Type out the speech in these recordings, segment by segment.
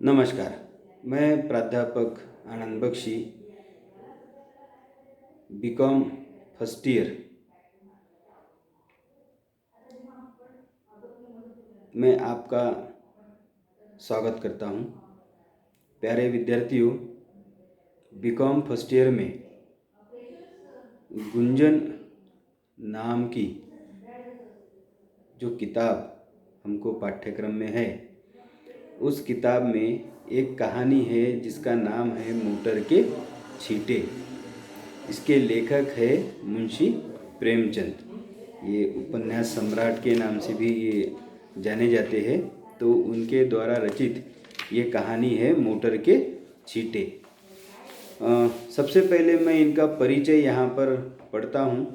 नमस्कार। मैं प्राध्यापक आनंद बख्शी, बीकॉम फर्स्ट ईयर में आपका स्वागत करता हूं। प्यारे विद्यार्थियों, बीकॉम फर्स्ट ईयर में गुंजन नाम की जो किताब हमको पाठ्यक्रम में है, उस किताब में एक कहानी है जिसका नाम है मोटर के छींटे। इसके लेखक है मुंशी प्रेमचंद। ये उपन्यास सम्राट के नाम से भी ये जाने जाते हैं। तो उनके द्वारा रचित ये कहानी है मोटर के छींटे। सबसे पहले मैं इनका परिचय यहाँ पर पढ़ता हूँ।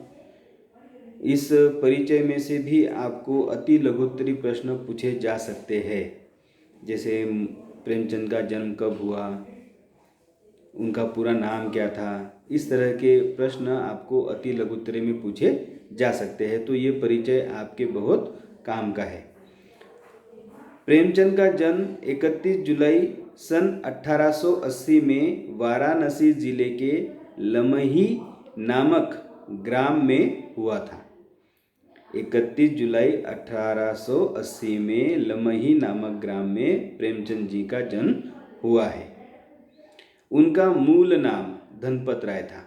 इस परिचय में से भी आपको अति लघुत्तरी प्रश्न पूछे जा सकते हैं, जैसे प्रेमचंद का जन्म कब हुआ, उनका पूरा नाम क्या था। इस तरह के प्रश्न आपको अति लघुत्तरी में पूछे जा सकते हैं। तो ये परिचय आपके बहुत काम का है। प्रेमचंद का जन्म 31 जुलाई सन 1880 में वाराणसी जिले के लमही नामक ग्राम में हुआ था। 31 जुलाई 1880 में लमही नामक ग्राम में प्रेमचंद जी का जन्म हुआ है। उनका मूल नाम धनपत राय था,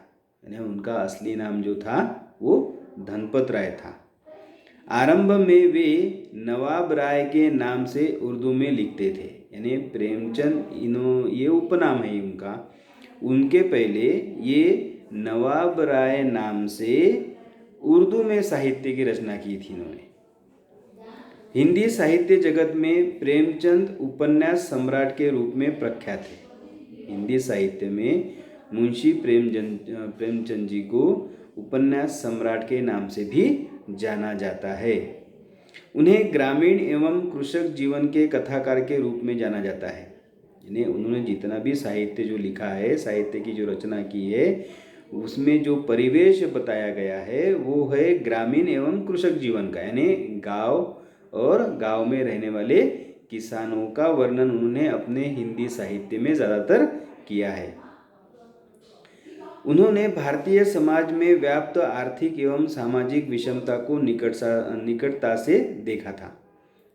यानी उनका असली नाम जो था वो धनपत राय था। आरंभ में वे नवाब राय के नाम से उर्दू में लिखते थे, यानी प्रेमचंद ये उपनाम है उनका। उनके पहले ये नवाब राय नाम से उर्दू में साहित्य की रचना की थी इन्होंने। हिंदी साहित्य जगत में प्रेमचंद उपन्यास सम्राट के रूप में प्रख्यात है। हिंदी साहित्य में मुंशी प्रेमचंद जी को उपन्यास सम्राट के नाम से भी जाना जाता है। उन्हें ग्रामीण एवं कृषक जीवन के कथाकार के रूप में जाना जाता है। यानी उन्होंने जितना भी साहित्य जो लिखा है, साहित्य की जो रचना की है, उसमें जो परिवेश बताया गया है वो है ग्रामीण एवं कृषक जीवन का, यानी गांव और गांव में रहने वाले किसानों का वर्णन उन्होंने अपने हिंदी साहित्य में ज़्यादातर किया है। उन्होंने भारतीय समाज में व्याप्त आर्थिक एवं सामाजिक विषमता को निकटता से देखा था।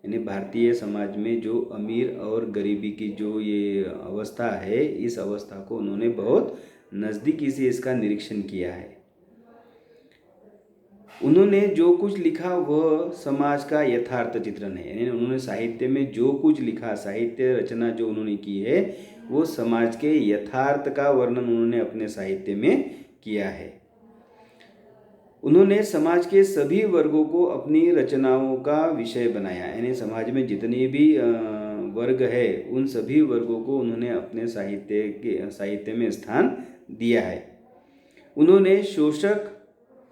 यानी भारतीय समाज में जो अमीर और गरीबी की जो ये अवस्था है, इस अवस्था को उन्होंने बहुत नज़दीकी से इसका निरीक्षण किया है। उन्होंने जो कुछ लिखा वह समाज का यथार्थ चित्रण है। यानी उन्होंने साहित्य में जो कुछ लिखा, साहित्य रचना जो उन्होंने की है, वो समाज के यथार्थ का वर्णन उन्होंने अपने साहित्य में किया है। उन्होंने समाज के सभी वर्गों को अपनी रचनाओं का विषय बनाया। यानी समाज में जितने भी वर्ग है, उन सभी वर्गों को उन्होंने अपने साहित्य में स्थान दिया है। उन्होंने शोषक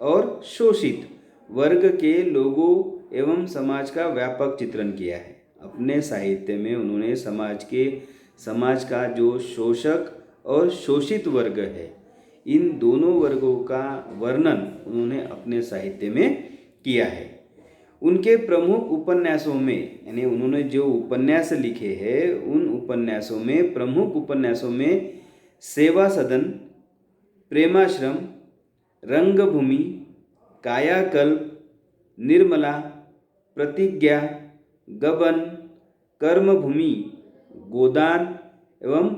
और शोषित वर्ग के लोगों एवं समाज का व्यापक चित्रण किया है। अपने साहित्य में उन्होंने समाज का जो शोषक और शोषित वर्ग है, इन दोनों वर्गों का वर्णन उन्होंने अपने साहित्य में किया है। उनके प्रमुख उपन्यासों में, यानी उन्होंने जो उपन्यास लिखे हैं, उन उपन्यासों में प्रमुख उपन्यासों में सेवा सदन, प्रेमाश्रम, रंगभूमि, कायाकल्प, निर्मला, प्रतिज्ञा, गबन, कर्मभूमि, गोदान एवं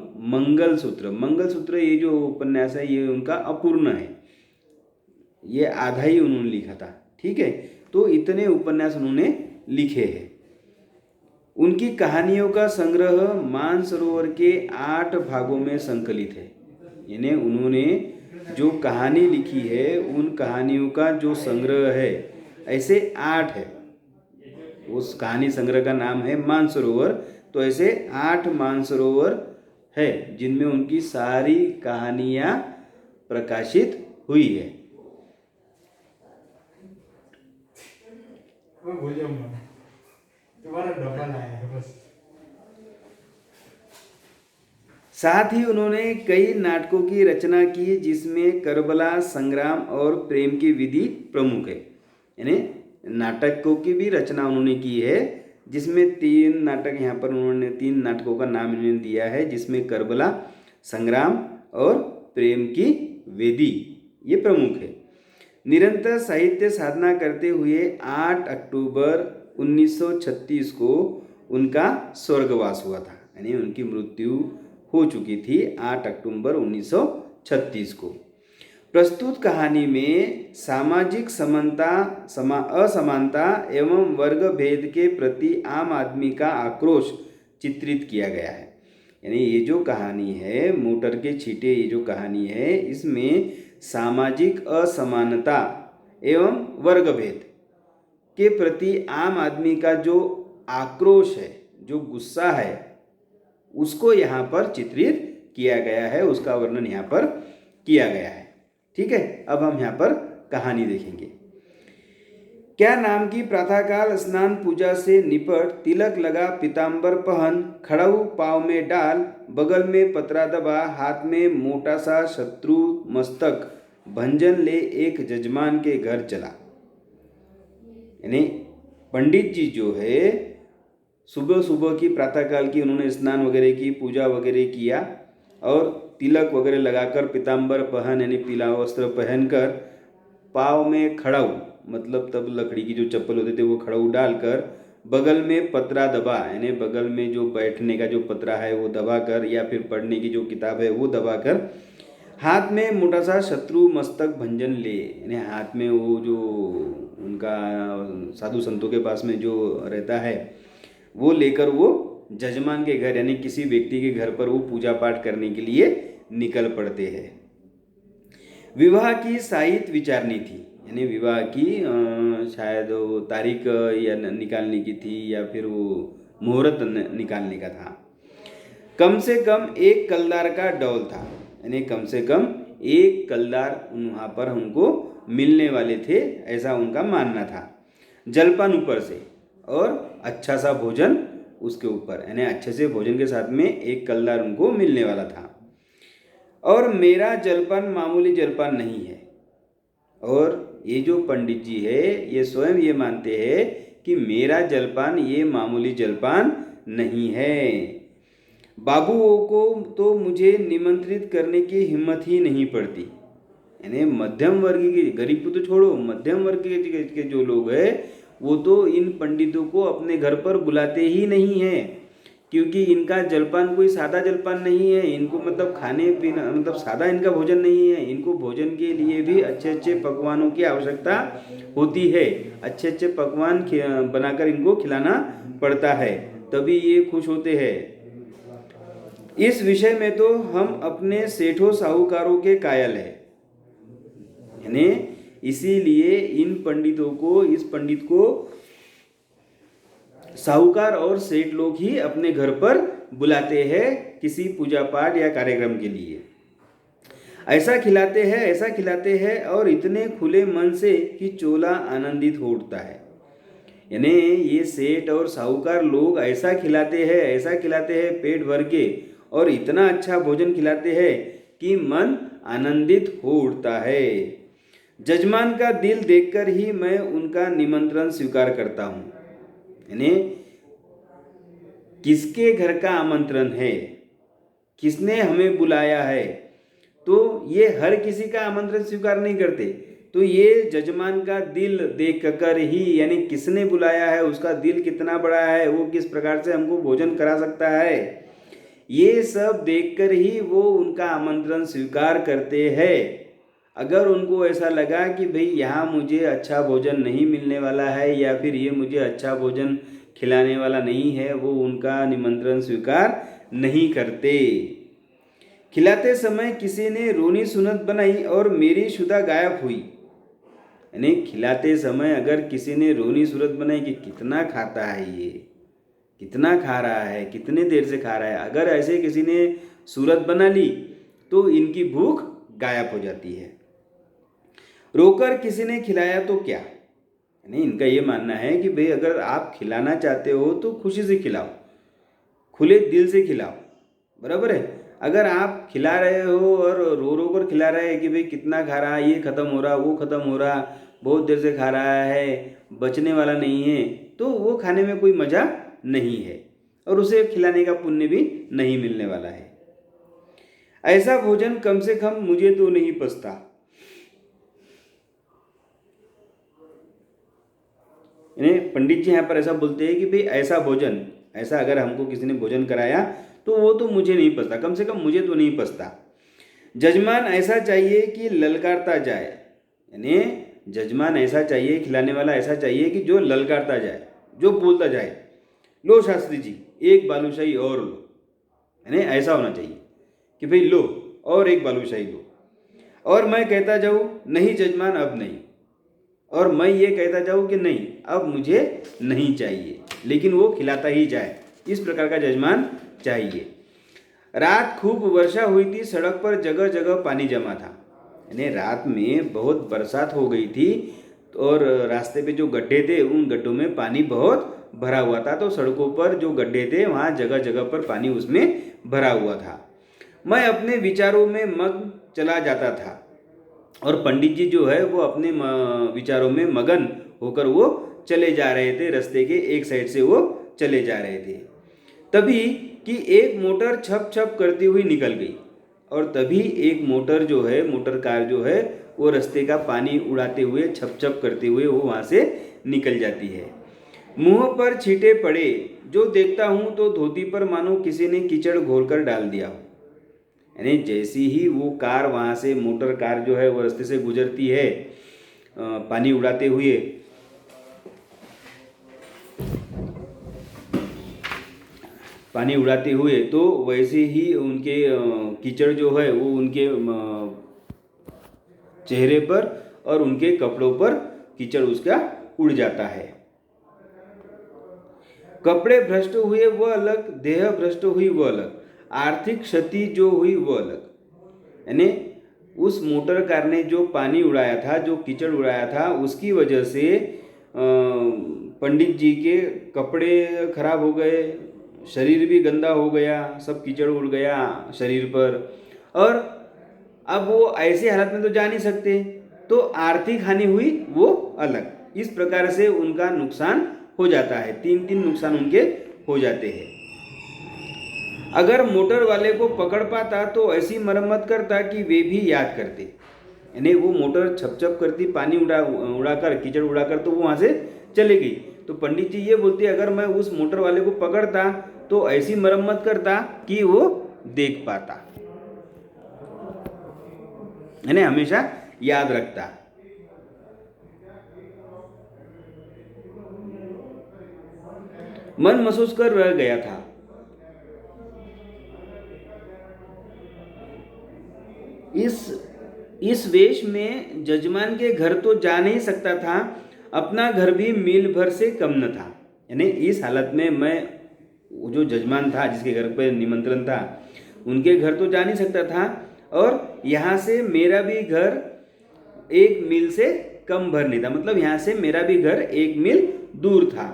मंगलसूत्र ये जो उपन्यास है, ये उनका अपूर्ण है, ये आधा ही उन्होंने लिखा था। ठीक है, तो इतने उपन्यास उन्होंने लिखे हैं। उनकी कहानियों का संग्रह मानसरोवर के 8 भागों में संकलित है। यानी उन्होंने जो कहानी लिखी है, उन कहानियों का जो संग्रह है, ऐसे 8 है। उस कहानी संग्रह का नाम है मानसरोवर। तो ऐसे 8 मानसरोवर है जिनमें उनकी सारी कहानियाँ प्रकाशित हुई है। साथ ही उन्होंने कई नाटकों की रचना की, जिसमें करबला, संग्राम और प्रेम की विधि प्रमुख है। यानी नाटकों की भी रचना उन्होंने की है, जिसमें 3 नाटक यहाँ पर उन्होंने 3 नाटकों का नाम इन्होंने दिया है, जिसमें करबला, संग्राम और प्रेम की वेदी ये प्रमुख है। निरंतर साहित्य साधना करते हुए 8 अक्टूबर 1936 को उनका स्वर्गवास हुआ था, यानी उनकी मृत्यु हो चुकी थी 8 अक्टूबर 1936 को। प्रस्तुत कहानी में सामाजिक असमानता एवं वर्ग भेद के प्रति आम आदमी का आक्रोश चित्रित किया गया है। यानी ये जो कहानी है, मोटर के छींटे, ये जो कहानी है, इसमें सामाजिक असमानता एवं वर्ग भेद के प्रति आम आदमी का जो आक्रोश है, जो गुस्सा है, उसको यहाँ पर चित्रित किया गया है, उसका वर्णन यहाँ पर किया गया है। ठीक है, अब हम यहाँ पर कहानी देखेंगे। क्या नाम की प्रातःकाल स्नान पूजा से निपट, तिलक लगा, पीताम्बर पहन, खड़ाऊ पाँव में डाल, बगल में पतरा दबा, हाथ में मोटा सा शत्रु मस्तक भंजन ले एक जजमान के घर चला। यानी पंडित जी जो है सुबह सुबह की प्रातःकाल की उन्होंने स्नान वगैरह की, पूजा वगैरह किया और तिलक वगैरह लगाकर, पीताम्बर पहन यानी पीला वस्त्र पहनकर, पाँव में खड़ाऊ मतलब तब लकड़ी की जो चप्पल होते थे वो खड़ाऊ डालकर, बगल में पतरा दबा यानी बगल में जो बैठने का जो पतरा है वो दबाकर, या फिर पढ़ने की जो किताब है वो दबाकर, हाथ में मोटा सा शत्रु मस्तक भंजन ले, यानी हाथ में वो जो उनका साधु संतों के पास में जो रहता है वो लेकर वो जजमान के घर यानी किसी व्यक्ति के घर पर वो पूजा पाठ करने के लिए निकल पड़ते हैं। विवाह की साहित्य विचारनी थी, यानी विवाह की शायद वो तारीख या निकालने की थी, या फिर वो मुहूर्त निकालने का था। कम से कम एक कलदार का डौल था, यानी कम से कम एक कलदार वहाँ पर उनको मिलने वाले थे, ऐसा उनका मानना था। जलपान ऊपर से और अच्छा सा भोजन उसके ऊपर, यानी अच्छे से भोजन के साथ में एक कलदार उनको मिलने वाला था। और मेरा जलपान मामूली जलपान नहीं है। और ये जो पंडित जी है ये स्वयं ये मानते हैं कि मेरा जलपान ये मामूली जलपान नहीं है। बाबुओं को तो मुझे निमंत्रित करने की हिम्मत ही नहीं पड़ती, यानी मध्यम वर्ग के, गरीब को तो छोड़ो, मध्यम वर्ग के जो लोग हैं वो तो इन पंडितों को अपने घर पर बुलाते ही नहीं हैं, क्योंकि इनका जलपान कोई सादा जलपान नहीं है। इनको मतलब खाने पीना मतलब सादा इनका भोजन नहीं है, इनको भोजन के लिए भी अच्छे अच्छे पकवानों की आवश्यकता होती है। अच्छे अच्छे पकवान बनाकर इनको खिलाना पड़ता है, तभी ये खुश होते हैं। इस विषय में तो हम अपने सेठों साहूकारों के कायल हैं, यानी इसीलिए इन पंडितों को, इस पंडित को साहूकार और सेठ लोग ही अपने घर पर बुलाते हैं किसी पूजा पाठ या कार्यक्रम के लिए। ऐसा खिलाते हैं और इतने खुले मन से कि चोला आनंदित हो उठता है। यानी ये सेठ और साहूकार लोग ऐसा खिलाते हैं पेट भर के, और इतना अच्छा भोजन खिलाते हैं कि मन आनंदित हो उठता है। जजमान का दिल देखकर ही मैं उनका निमंत्रण स्वीकार करता हूँ। यानी किसके घर का आमंत्रण है, किसने हमें बुलाया है, तो ये हर किसी का आमंत्रण स्वीकार नहीं करते। तो ये जजमान का दिल देखकर ही, यानी किसने बुलाया है, उसका दिल कितना बड़ा है, वो किस प्रकार से हमको भोजन करा सकता है, ये सब देखकर ही वो उनका आमंत्रण स्वीकार करते हैं। अगर उनको ऐसा लगा कि भाई यहाँ मुझे अच्छा भोजन नहीं मिलने वाला है, या फिर ये मुझे अच्छा भोजन खिलाने वाला नहीं है, वो उनका निमंत्रण स्वीकार नहीं करते। खिलाते समय किसी ने रोनी सुनत बनाई और मेरी शुदा गायब हुई। यानी खिलाते समय अगर किसी ने रोनी सूरत बनाई कि कितना खाता है ये, कितना खा रहा है, कितने देर से खा रहा है, अगर ऐसे किसी ने सूरत बना ली तो इनकी भूख गायब हो जाती है। रोकर किसी ने खिलाया तो क्या, यानी इनका ये मानना है कि भाई अगर आप खिलाना चाहते हो तो खुशी से खिलाओ, खुले दिल से खिलाओ, बराबर है। अगर आप खिला रहे हो और रो रो कर खिला रहे हैं कि भाई कितना खा रहा है, ये ख़त्म हो रहा, वो ख़त्म हो रहा, बहुत देर से खा रहा है, बचने वाला नहीं है, तो वो खाने में कोई मज़ा नहीं है और उसे खिलाने का पुण्य भी नहीं मिलने वाला है। ऐसा भोजन कम से कम मुझे तो नहीं पचता। यानी पंडित जी यहाँ पर ऐसा बोलते हैं कि भाई ऐसा भोजन, ऐसा अगर हमको किसी ने भोजन कराया तो वो तो मुझे नहीं पचता, कम से कम मुझे तो नहीं पचता। जजमान ऐसा चाहिए कि ललकारता जाए, यानी जजमान ऐसा चाहिए, खिलाने वाला ऐसा चाहिए कि जो ललकारता जाए, जो बोलता जाए, लो शास्त्री जी एक बालूशाही और लो, यानी ऐसा होना चाहिए कि भाई लो और एक बालूशाही लो, और मैं कहता जाऊँ नहीं जजमान अब नहीं, और मैं ये कहता जाऊँ कि नहीं अब मुझे नहीं चाहिए, लेकिन वो खिलाता ही जाए। इस प्रकार का जजमान चाहिए। रात खूब वर्षा हुई थी, सड़क पर जगह जगह पानी जमा था, यानी रात में बहुत बरसात हो गई थी और रास्ते पे जो गड्ढे थे उन गड्ढों में पानी बहुत भरा हुआ था, तो सड़कों पर जो गड्ढे थे वहाँ जगह जगह पर पानी उसमें भरा हुआ था। मैं अपने विचारों में मग्न चला जाता था और पंडित जी जो है वो अपने विचारों में मगन होकर वो चले जा रहे थे, रास्ते के एक साइड से वो चले जा रहे थे। तभी कि एक मोटर छप छप करती हुई निकल गई, और तभी एक मोटर जो है, मोटर कार जो है वो रास्ते का पानी उड़ाते हुए छप छप करते हुए वो वहाँ से निकल जाती है। मुंह पर छींटे पड़े, जो देखता हूँ तो धोती पर मानो किसी ने कीचड़ घोलकर डाल दिया हो। यानी जैसी ही वो कार वहाँ से, मोटर कार जो है वो रास्ते से गुजरती है पानी उड़ाते हुए, पानी उड़ाते हुए, तो वैसे ही उनके कीचड़ जो है वो उनके चेहरे पर और उनके कपड़ों पर कीचड़ उसका उड़ जाता है। कपड़े भ्रष्ट हुए वो अलग, देह भ्रष्ट हुई वो अलग, आर्थिक क्षति जो हुई वो अलग। यानी उस मोटर कार ने जो पानी उड़ाया था, जो कीचड़ उड़ाया था, उसकी वजह से पंडित जी के कपड़े खराब हो गए, शरीर भी गंदा हो गया, सब कीचड़ उड़ गया शरीर पर, और अब वो ऐसे हालत में तो जा नहीं सकते, तो आर्थिक हानि हुई वो अलग। इस प्रकार से उनका नुकसान हो जाता है, तीन तीन नुकसान उनके हो जाते हैं। अगर मोटर वाले को पकड़ पाता तो ऐसी मरम्मत करता कि वे भी याद करते। यानी वो मोटर छप छप करती, पानी उड़ाकर कीचड़ उड़ाकर, तो वो वहाँ से चले गई। तो पंडित जी ये बोलते अगर मैं उस मोटर वाले को पकड़ता तो ऐसी मरम्मत करता कि वो देख पाता, यानी हमेशा याद रखता। मन महसूस कर रह गया था। इस वेश में जजमान के घर तो जा नहीं सकता था, अपना घर भी मील भर से कम न था। यानी इस हालत में मैं, वो जो जजमान था जिसके घर पे निमंत्रण था, उनके घर तो जा नहीं सकता था, और यहाँ से मेरा भी घर एक मील से कम भर नहीं था, मतलब यहाँ से मेरा भी घर एक मील दूर था।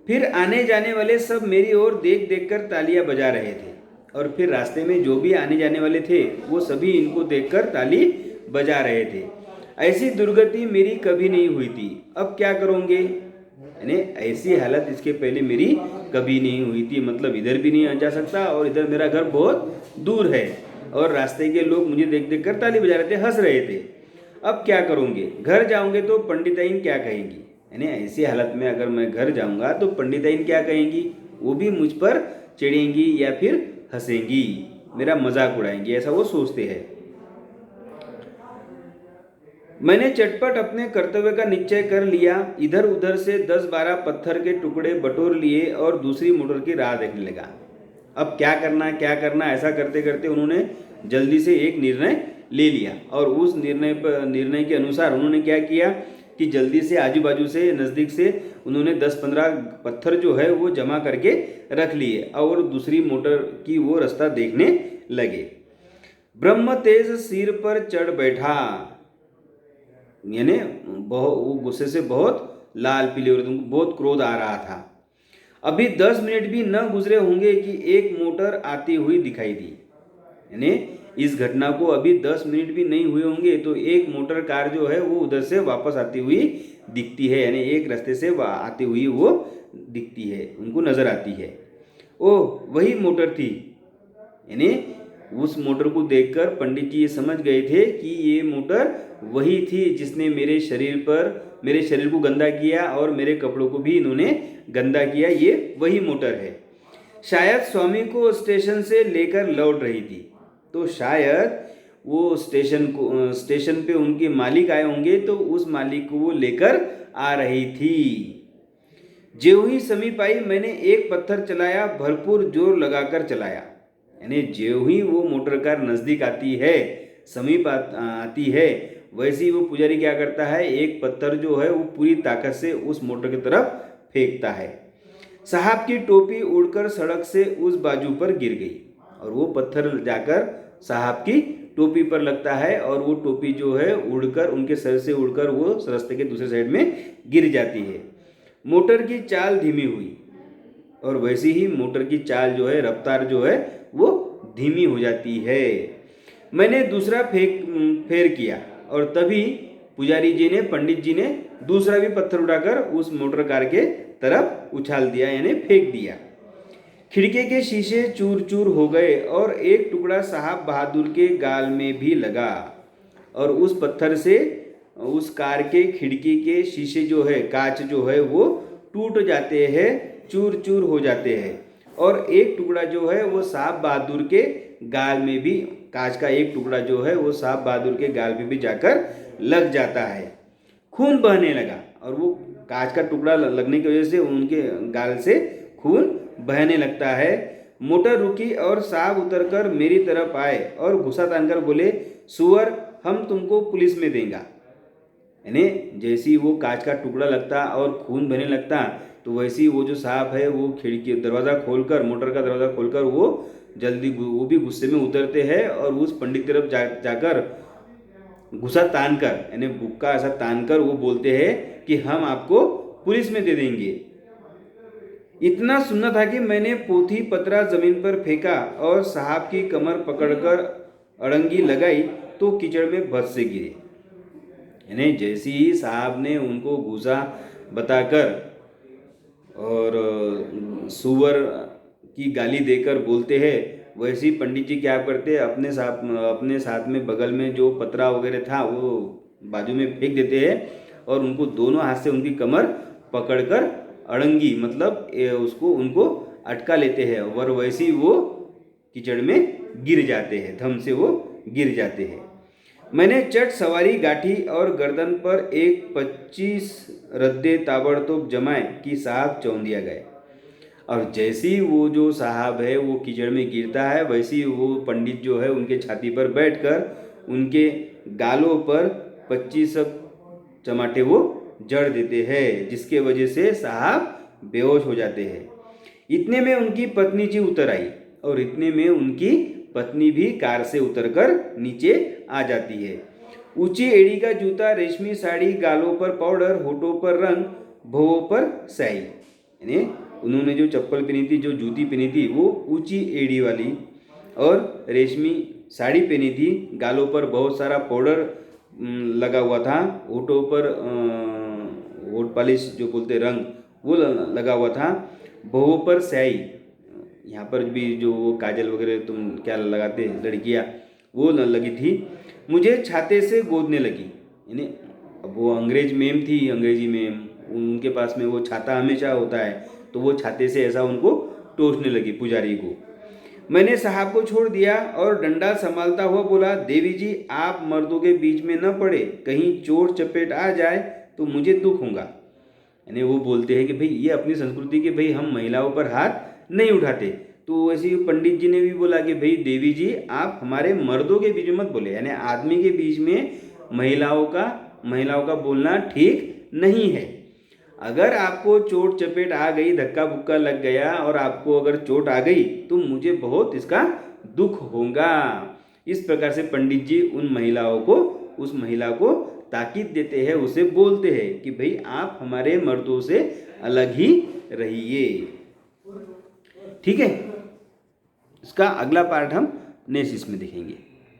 फिर आने जाने वाले सब मेरी ओर देख देख कर तालियां बजा रहे थे, और फिर रास्ते में जो भी आने जाने वाले थे वो सभी इनको देखकर ताली बजा रहे थे। ऐसी दुर्गति मेरी कभी नहीं हुई थी, अब क्या करोगे। यानी ऐसी हालत इसके पहले मेरी कभी नहीं हुई थी, मतलब इधर भी नहीं जा सकता और इधर मेरा घर बहुत दूर है, और रास्ते के लोग मुझे देख देख कर ताली बजा रहे थे, हंस रहे थे। अब क्या करोगे, घर जाओगे तो पंडिताइन क्या कहेंगी। यानी ऐसी हालत में अगर मैं घर जाऊंगा तो पंडिताइन क्या कहेंगी, वो भी मुझ पर चिढ़ेंगी या फिर हंसेंगी, मेरा मजाक उड़ाएंगी, ऐसा वो सोचते हैं। मैंने चटपट अपने कर्तव्य का निश्चय कर लिया, इधर उधर से 10-12 पत्थर के टुकड़े बटोर लिए और दूसरी मोटर की राह देखने लगा। अब क्या करना, ऐसा करते करते उन्होंने जल्दी से एक निर्णय ले लिया, और उस निर्णय के अनुसार उन्होंने क्या किया कि जल्दी से आजू बाजू से, नज़दीक से उन्होंने 10-15 पत्थर जो है वो जमा करके रख लिए और दूसरी मोटर की वो रास्ता देखने लगे। ब्रह्म तेज सिर पर चढ़ बैठा, यानी वो गुस्से से बहुत लाल पीले हो रहे थे, उनको बहुत क्रोध आ रहा था। अभी 10 मिनट भी न गुजरे होंगे कि एक मोटर आती हुई दिखाई दी। यानी इस घटना को अभी 10 मिनट भी नहीं हुए होंगे तो एक मोटर कार जो है वो उधर से वापस आती हुई दिखती है, यानी एक रास्ते से आती हुई वो दिखती है, उनको नज़र आती है। ओह, वही मोटर थी। यानी उस मोटर को देखकर पंडित जी ये समझ गए थे कि ये मोटर वही थी जिसने मेरे शरीर को गंदा किया और मेरे कपड़ों को भी इन्होंने गंदा किया, ये वही मोटर है। शायद स्वामी को स्टेशन से लेकर लौट रही थी, तो शायद वो स्टेशन पे उनके मालिक आए होंगे, तो उस मालिक को वो लेकर आ रही थी। ज्यों ही समीप आई मैंने एक पत्थर चलाया, भरपूर जोर लगाकर चलाया। यानी ज्यों ही वो मोटर कार नज़दीक आती है, समीप आती है, वैसे ही वो पुजारी क्या करता है, एक पत्थर जो है वो पूरी ताकत से उस मोटर की तरफ फेंकता है। साहब की टोपी उड़कर सड़क से उस बाजू पर गिर गई और वो पत्थर जाकर साहब की टोपी पर लगता है और वो टोपी जो है उड़कर उनके सर से उड़कर वो रास्ते के दूसरे साइड में गिर जाती है। मोटर की चाल धीमी हुई और वैसे ही मोटर की चाल जो है, रफ्तार जो है वो धीमी हो जाती है। मैंने दूसरा फेर किया और तभी पुजारी जी ने, पंडित जी ने दूसरा भी पत्थर उठाकर उस मोटर कार के तरफ उछाल दिया, यानी फेंक दिया। खिड़की के शीशे चूर चूर हो गए और एक टुकड़ा साहब बहादुर के गाल में भी लगा और उस पत्थर से उस कार के खिड़की के शीशे जो है, कांच जो है वो टूट जाते हैं, चूर चूर हो जाते हैं और एक टुकड़ा जो है वो साहब बहादुर के गाल में भी, कांच का एक टुकड़ा जो है वो साहब बहादुर के गाल में भी जाकर लग जाता है। खून बहने लगा और वो कांच का टुकड़ा लगने की वजह से उनके गाल से खून बहने लगता है। मोटर रुकी और साहब उतरकर मेरी तरफ आए और गुस्सा तानकर बोले, सुअर, हम तुमको पुलिस में देंगे। यानी जैसे ही वो कांच का टुकड़ा लगता और खून बहने लगता, तो वैसे ही वो जो साहब है वो खिड़की दरवाज़ा खोलकर, मोटर का दरवाज़ा खोलकर वो जल्दी, वो भी गुस्से में उतरते हैं और उस पंडित की तरफ जाकर गुस्सा तान कर, यानी बुक्का ऐसा तान कर वो बोलते हैं कि हम आपको पुलिस में दे देंगे। इतना सुनना था कि मैंने पोथी पतरा जमीन पर फेंका और साहब की कमर पकड़कर अड़ंगी लगाई तो कीचड़ में भस से गिरे। यानी जैसे ही साहब ने उनको गुस्सा बताकर और सुअर की गाली देकर बोलते हैं, वैसे ही पंडित जी क्या करते हैं, अपने साथ में बगल में जो पतरा वगैरह था वो बाजू में फेंक देते हैं और उनको दोनों हाथ से उनकी कमर पकड़कर अड़ंगी मतलब उनको अटका लेते हैं और वैसे ही वो कीचड़ में गिर जाते हैं, धम से वो गिर जाते हैं। मैंने चट सवारी गाठी और गर्दन पर एक 25 रद्दे ताबड़तोब जमाए कि साहब चौंधिया गए। और जैसे ही वो जो साहब है वो कीचड़ में गिरता है, वैसे ही वो पंडित जो है उनके छाती पर बैठकर उनके गालों पर 25 चमाटे वो जड़ देते हैं, जिसके वजह से साहब बेहोश हो जाते हैं। इतने में उनकी पत्नी जी उतर आई और इतने में उनकी पत्नी भी कार से उतरकर नीचे आ जाती है। ऊंची एड़ी का जूता, रेशमी साड़ी, गालों पर पाउडर, होठों पर रंग, भौहों पर स्याही। यानी उन्होंने जो चप्पल पहनी थी, जो जूती पहनी थी वो ऊंची एड़ी वाली और रेशमी साड़ी पहनी थी, गालों पर बहुत सारा पाउडर लगा हुआ था, होठों पर होठ पॉलिश जो बोलते रंग वो लगा हुआ था, भौहों पर स्याही, यहाँ पर भी जो वो काजल वगैरह तुम क्या लगाते लड़कियाँ वो लगी थी। मुझे छाते से गोदने लगी। यानी अब वो अंग्रेजी मेम, उनके पास में वो छाता हमेशा होता है, तो वो छाते से ऐसा उनको टोसने लगी पुजारी को। मैंने साहब को छोड़ दिया और डंडा संभालता हुआ बोला, देवी जी आप मर्दों के बीच में न पड़े, कहीं चोट चपेट आ जाए तो मुझे दुख होगा। यानी वो बोलते हैं कि भाई ये अपनी संस्कृति के, भाई हम महिलाओं पर हाथ नहीं उठाते। तो वैसे ही पंडित जी ने भी बोला कि भाई देवी जी आप हमारे मर्दों के बीच में मत बोले, यानी आदमी के बीच में महिलाओं का बोलना ठीक नहीं है। अगर आपको चोट चपेट आ गई, धक्का बुक्का लग गया और आपको अगर चोट आ गई तो मुझे बहुत इसका दुख होगा। इस प्रकार से पंडित जी उस महिला को ताकीद देते हैं, उसे बोलते हैं कि भाई आप हमारे मर्दों से अलग ही रहिए। ठीक है, इसका अगला पार्ट हम नेक्स्ट इसमें देखेंगे।